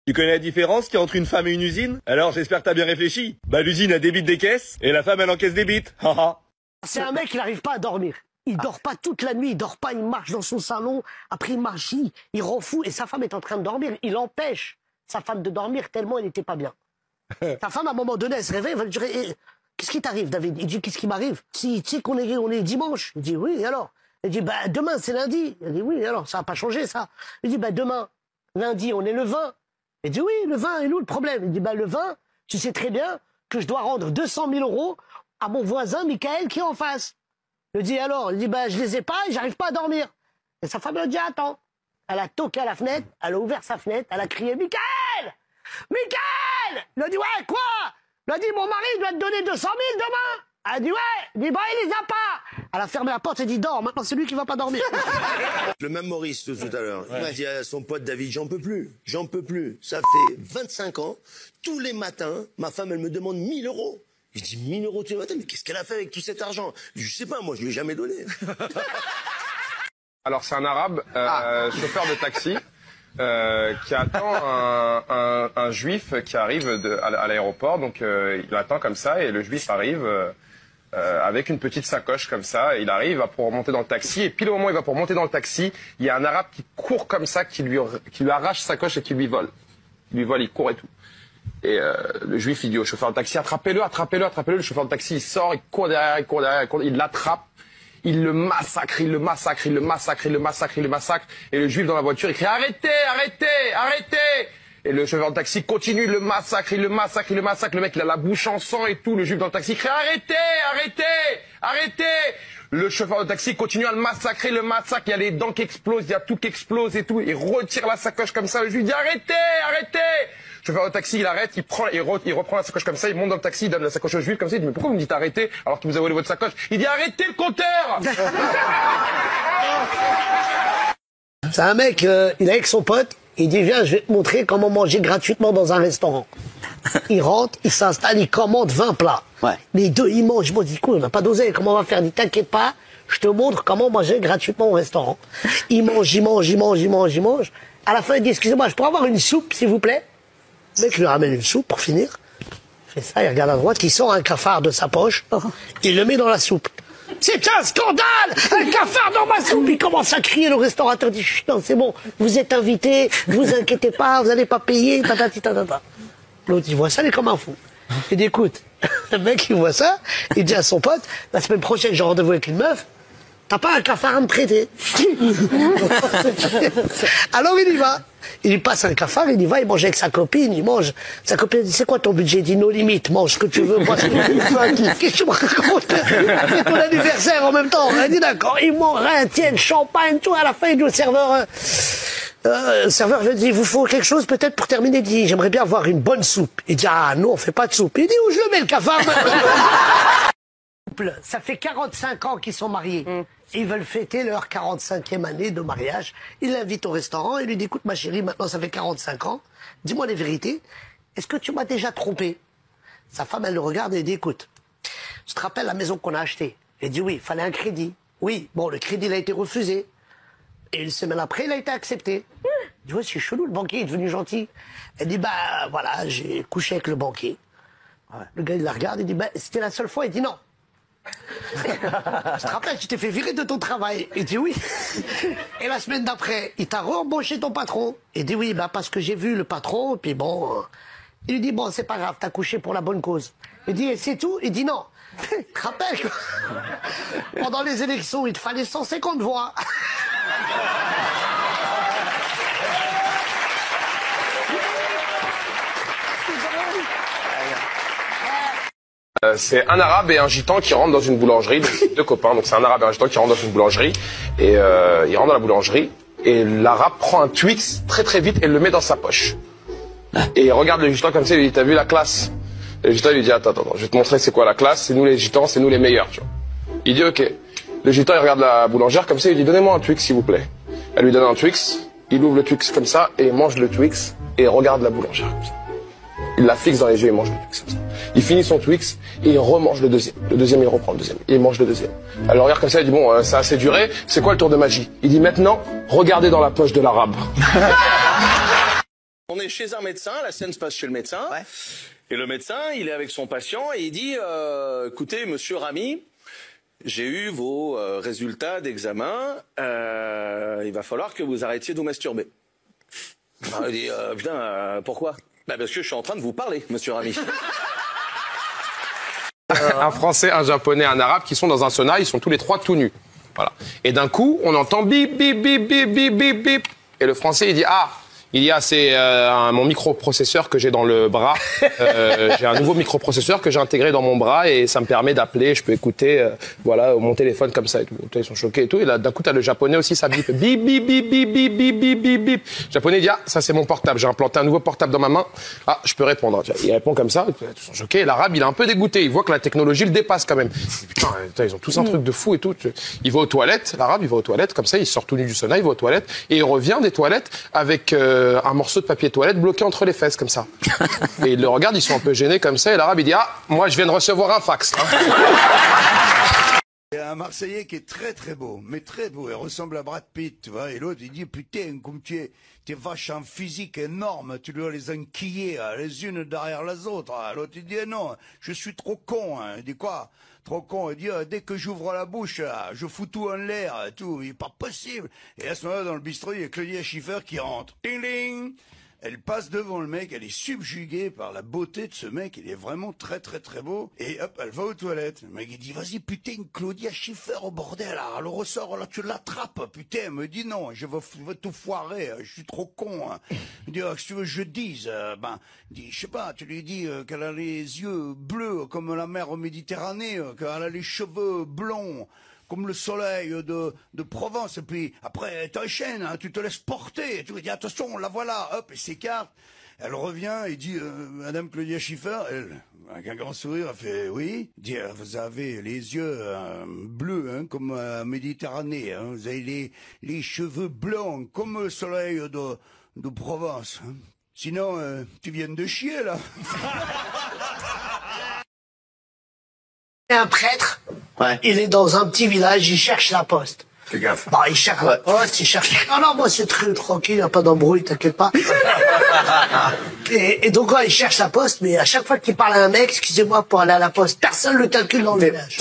Tu connais la différence qu'il y a entre une femme et une usine? Alors j'espère que t'as bien réfléchi. Bah l'usine elle débite des caisses et la femme elle encaisse des bites. C'est un mec, il n'arrive pas à dormir. Il dort pas toute la nuit, il dort pas, il marche dans son salon, après il marche, il rend fou, et sa femme est en train de dormir. Il empêche sa femme de dormir tellement elle n'était pas bien. Sa femme, à un moment donné, elle se réveille, elle va lui dire eh, qu'est-ce qui t'arrive, David? Il dit qu'est-ce qui m'arrive? Si tu sais qu'on est dimanche. Il dit oui, et alors? Il dit bah demain c'est lundi. Il dit oui, et alors ça n'a pas changé ça. Il dit bah demain, lundi, on est le 20. Il dit oui, le 20, et nous le problème? Il dit bah le 20, tu sais très bien que je dois rendre 200 000 € à mon voisin Michael qui est en face. Il dit alors, il dit bah je les ai pas et j'arrive pas à dormir. Et sa femme elle dit attends. Elle a toqué à la fenêtre, elle a ouvert sa fenêtre, elle a crié Michael, Michael. Il a dit ouais quoi? Il a dit mon mari doit te donner 200 000 demain. Elle a dit ouais. Il dit bah il les a pas. Elle a fermé la porte et dit dors. Maintenant c'est lui qui va pas dormir. Le même Maurice tout à l'heure, il m'a dit à son pote David j'en peux plus, j'en peux plus. Ça fait 25 ans, tous les matins, ma femme elle me demande 1000 €. Je dis 1000 € tous les matins, mais qu'est-ce qu'elle a fait avec tout cet argent? Je sais pas, moi je lui ai jamais donné. Alors c'est un arabe, chauffeur de taxi, qui attend un juif qui arrive à l'aéroport. Donc il attend comme ça et le juif arrive avec une petite sacoche comme ça. Il arrive pour monter dans le taxi et pile au moment où il va pour monter dans le taxi, il y a un arabe qui court comme ça, qui lui arrache sa sacoche et qui lui vole. Il court et tout. Et le juif il dit au chauffeur de taxi attrapez-le, attrapez-le, attrapez-le. Le chauffeur de taxi il sort, il court derrière, il l'attrape. Il le massacre, il le massacre, il le massacre, il le massacre, il le massacre. Et le juif dans la voiture, il crie arrêtez, arrêtez, arrêtez. Et le chauffeur de taxi continue, il le massacre, il le massacre, il le massacre. Le mec, il a la bouche en sang et tout. Le juif dans le taxi crie arrêtez, arrêtez, arrêtez. Le chauffeur de taxi continue à le massacrer, le massacre. Il y a les dents qui explosent, il y a tout qui explose et tout. Il retire la sacoche comme ça. Le juif dit arrêtez, arrêtez. Le chauffeur de taxi, il arrête, il reprend la sacoche comme ça, il monte dans le taxi, il donne la sacoche au juif comme ça, il dit mais pourquoi vous me dites arrêtez alors qu'il vous a volé votre sacoche? Il dit arrêtez le compteur. C'est un mec, il est avec son pote, il dit viens, je vais te montrer comment manger gratuitement dans un restaurant. Il rentre, il s'installe, il commande 20 plats. Ouais. Les deux, ils mangent. Moi, je dis, on n'a pas dosé, comment on va faire? Il dit, t'inquiète pas, je te montre comment manger gratuitement au restaurant. Il mange, il mange, il mange, il mange, il mange. À la fin, il dit, excusez-moi, je pourrais avoir une soupe, s'il vous plaît? Le mec lui ramène une soupe pour finir. Il fait ça, il regarde à droite, il sort un cafard de sa poche, il le met dans la soupe. C'est un scandale! Un cafard dans ma soupe! Il commence à crier, le restaurateur dit, chut, non, c'est bon, vous êtes invité, ne vous inquiétez pas, vous n'allez pas payer, tatati tatata. L'autre, il voit ça, il est comme un fou. Il dit, écoute, le mec, il voit ça, il dit à son pote, la semaine prochaine, j'ai rendez-vous avec une meuf, t'as pas un cafard à me prêter? Alors il y va. Il lui passe un cafard, il y va, il mange avec sa copine, il mange. Sa copine dit, c'est quoi ton budget? Il dit, no limite, mange ce que tu veux. Qu'est-ce que tu me racontes? C'est ton anniversaire en même temps. Elle dit, d'accord, il mange rien, tienne, champagne, tout. À la fin, il dit au serveur, le serveur lui dit, il vous faut quelque chose peut-être pour terminer? Il dit, j'aimerais bien avoir une bonne soupe. Il dit, ah non, on fait pas de soupe. Il dit, où je le mets le cafard? Ça fait 45 ans qu'ils sont mariés. Ils veulent fêter leur 45e année de mariage. Il l'invite au restaurant et lui dit, écoute ma chérie, maintenant ça fait 45 ans, dis-moi les vérités, est-ce que tu m'as déjà trompé? Sa femme, elle le regarde et elle dit, écoute, tu te rappelles la maison qu'on a achetée? Elle dit, oui, il fallait un crédit. Oui, bon, le crédit il a été refusé. Et une semaine après, il a été accepté. Il dit, ouais, c'est chelou, le banquier est devenu gentil. Elle dit, bah voilà, j'ai couché avec le banquier. Ouais. Le gars, il la regarde, il dit, bah c'était la seule fois. Il dit, non. Je te rappelle, tu t'es fait virer de ton travail. Il dit oui. Et la semaine d'après, il t'a re-embauché ton patron. Il dit oui, bah parce que j'ai vu le patron, et puis bon. Il lui dit bon, c'est pas grave, t'as couché pour la bonne cause. Il dit et c'est tout? Il dit non. Tu te rappelles, pendant les élections, il te fallait 150 voix. C'est un arabe et un gitan qui rentrent dans une boulangerie, deux copains, donc c'est un arabe et un gitan qui rentrent dans une boulangerie, et il rentre dans la boulangerie, et l'arabe prend un Twix très très vite et le met dans sa poche. Et il regarde le gitan comme ça, il lui dit, t'as vu la classe? Et le gitan il lui dit, attends, je vais te montrer c'est quoi la classe, c'est nous les gitans, c'est nous les meilleurs, tu vois. Il dit, ok. Le gitan il regarde la boulangère comme ça, il lui dit, donnez-moi un Twix s'il vous plaît. Elle lui donne un Twix, il ouvre le Twix comme ça, et il mange le Twix, et il regarde la boulangère comme ça. Il la fixe dans les yeux et mange le Twix comme ça. Il finit son Twix et il remange le deuxième. Le deuxième, il reprend le deuxième. Et il mange le deuxième. Alors regarde comme ça, il dit bon, ça a assez duré, c'est quoi le tour de magie? Il dit maintenant, regardez dans la poche de l'arabe. On est chez un médecin, la scène se passe chez le médecin. Ouais. Et le médecin, il est avec son patient et il dit écoutez, monsieur Rami, j'ai eu vos résultats d'examen, il va falloir que vous arrêtiez de vous masturber. Alors, il dit putain, pourquoi? Bah parce que je suis en train de vous parler, monsieur Rami. Un Français, un Japonais, un Arabe qui sont dans un sauna, ils sont tous les trois tout nus. Voilà. Et d'un coup, on entend bip, bip, bip, bip, bip, bip, bip. Et le Français, il dit c'est mon microprocesseur que j'ai dans le bras. J'ai un nouveau microprocesseur que j'ai intégré dans mon bras et ça me permet d'appeler. Je peux écouter, mon téléphone comme ça et tout. Ils sont choqués et tout. Et là, d'un coup, t'as le japonais aussi, ça bip, bip, bip, bip, bip, bip, bip, bip, bip, bip. Le japonais dit ça c'est mon portable. J'ai implanté un nouveau portable dans ma main. Je peux répondre. Il répond comme ça. Ils sont choqués. Et l'arabe, il est un peu dégoûté. Il voit que la technologie le dépasse quand même. Putain, ils ont tous un truc de fou et tout. Il va aux toilettes. L'arabe, il va aux toilettes comme ça. Il sort tout nu du sauna. Il va aux toilettes et il revient des toilettes avec un morceau de papier toilette bloqué entre les fesses, comme ça. Et ils le regardent, ils sont un peu gênés comme ça, et l'arabe, il dit moi, je viens de recevoir un fax. Il y a un Marseillais qui est très très beau, mais très beau, il ressemble à Brad Pitt, tu vois, et l'autre, il dit, putain, comme tu es vache en physique énorme, tu dois les enquiller, les unes derrière les autres. L'autre, il dit, non, je suis trop con. Il dit, quoi? Trop con, il dit, dès que j'ouvre la bouche, je fous tout en l'air, tout, il est pas possible. Et à ce moment-là, dans le bistrot, il y a Claudia Schiffer qui rentre. Ding ding! Elle passe devant le mec, elle est subjuguée par la beauté de ce mec, il est vraiment très très très beau. Et hop, elle va aux toilettes. Le mec, il dit, vas-y, putain, Claudia Schiffer, au bordel, là, le ressort, là, tu l'attrapes, putain. Elle me dit, non, je vais tout foirer, je suis trop con. Il dit, si tu veux, je dise, il dit, je sais pas, tu lui dis qu'elle a les yeux bleus comme la mer Méditerranée, qu'elle a les cheveux blonds comme le soleil de Provence, et puis après t'enchaînes, tu te laisses porter, tu lui dis attention, la voilà, hop, elle s'écarte, elle revient et dit Madame Claudia Schiffer, elle, avec un grand sourire, elle fait oui, dit vous avez les yeux bleus comme la Méditerranée, vous avez les cheveux blancs comme le soleil de Provence, sinon tu viens de chier là. Un prêtre, il est dans un petit village, il cherche la poste. Fais gaffe. Il cherche la poste, il cherche... Non, moi c'est très tranquille, il n'y a pas d'embrouille, t'inquiète pas. et donc il cherche la poste, mais à chaque fois qu'il parle à un mec, excusez-moi, pour aller à la poste, personne le calcule dans le village.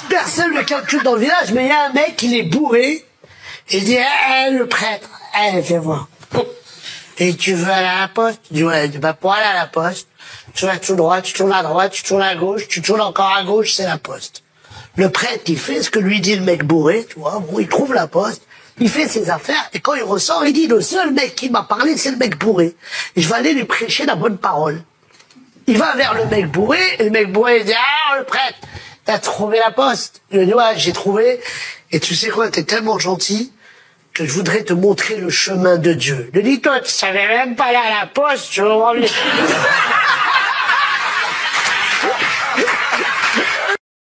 Personne le calcule dans le village, mais il y a un mec, il est bourré, il dit, le prêtre, viens voir. Et tu veux aller à la poste? Il dit, ouais, pour aller à la poste, tu vas tout droit, tu tournes à droite, tu tournes à gauche, tu tournes encore à gauche, c'est la poste. Le prêtre, il fait ce que lui dit le mec bourré, tu vois, bon, il trouve la poste, il fait ses affaires, et quand il ressort, il dit, le seul mec qui m'a parlé, c'est le mec bourré. Et je vais aller lui prêcher la bonne parole. Il va vers le mec bourré, et le mec bourré, il dit, le prêtre, t'as trouvé la poste? Il lui dit, ouais, j'ai trouvé, et tu sais quoi, t'es tellement gentil, que je voudrais te montrer le chemin de Dieu. Il lui dit, toi, tu savais même pas aller à la poste, tu vas voir.